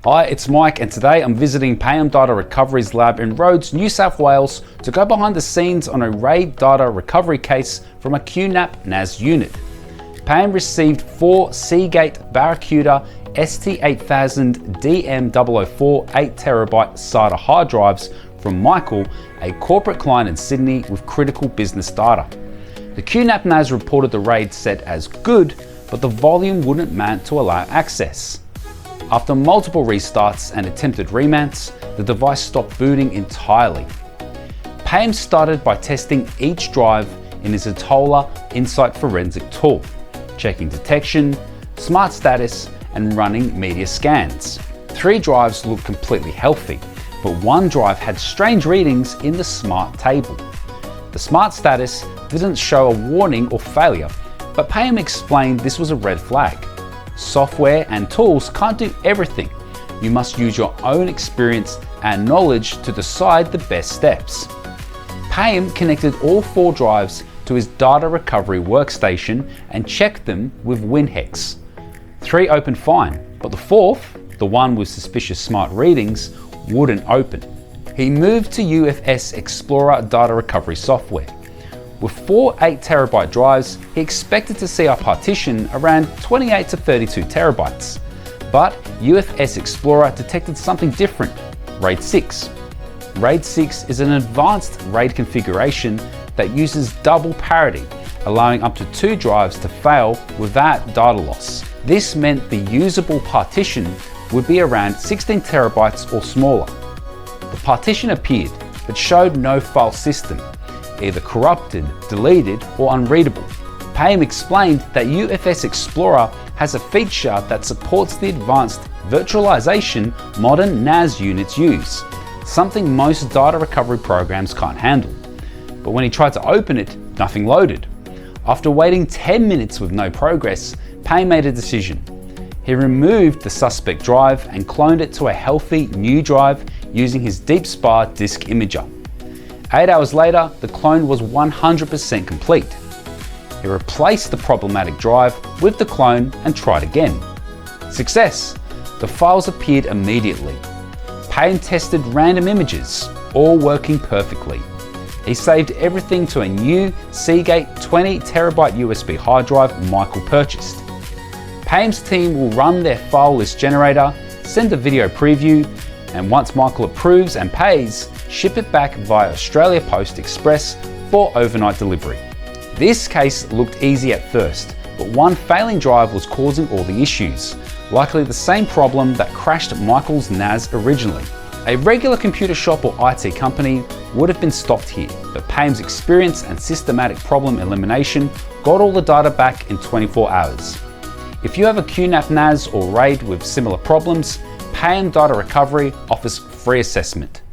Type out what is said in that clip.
Hi, it's Mike, and today I'm visiting Payam Data Recovery's lab in Rhodes, New South Wales to go behind the scenes on a RAID data recovery case from a QNAP NAS unit. Payam received 4 Seagate Barracuda ST8000 DM004 8TB SATA hard drives from Michael, a corporate client in Sydney with critical business data. The QNAP NAS reported the RAID set as good, but the volume wouldn't mount to allow access. After multiple restarts and attempted remounts, the device stopped booting entirely. Payam started by testing each drive in his Atola Insight forensic tool, checking detection, smart status, and running media scans. 3 drives looked completely healthy, but 1 drive had strange readings in the smart table. The smart status didn't show a warning or failure, but Payam explained this was a red flag. Software and tools can't do everything. You must use your own experience and knowledge to decide the best steps. Payam connected all 4 drives to his data recovery workstation and checked them with WinHex. 3 opened fine, but the 4th, the one with suspicious smart readings, wouldn't open. He moved to UFS Explorer data recovery software. With 4 8TB drives, he expected to see our partition around 28 to 32 terabytes. But UFS Explorer detected something different, RAID 6. RAID 6 is an advanced RAID configuration that uses double parity, allowing up to 2 drives to fail without data loss. This meant the usable partition would be around 16 terabytes or smaller. The partition appeared, but showed no file system, either corrupted, deleted, or unreadable. Payam explained that UFS Explorer has a feature that supports the advanced virtualization modern NAS units use, something most data recovery programs can't handle. But when he tried to open it, nothing loaded. After waiting 10 minutes with no progress, Payam made a decision. He removed the suspect drive and cloned it to a healthy new drive using his DeepSpar disk imager. 8 hours later, the clone was 100% complete. He replaced the problematic drive with the clone and tried again. Success! The files appeared immediately. Payam tested random images, all working perfectly. He saved everything to a new Seagate 20TB USB hard drive Michael purchased. Payam's team will run their file list generator, send a video preview, and once Michael approves and pays, ship it back via Australia Post Express for overnight delivery. This case looked easy at first, but one failing drive was causing all the issues, likely the same problem that crashed Michael's NAS originally. A regular computer shop or IT company would have been stopped here, but Payam's experience and systematic problem elimination got all the data back in 24 hours. If you have a QNAP NAS or RAID with similar problems, Payam Data Recovery offers free assessment.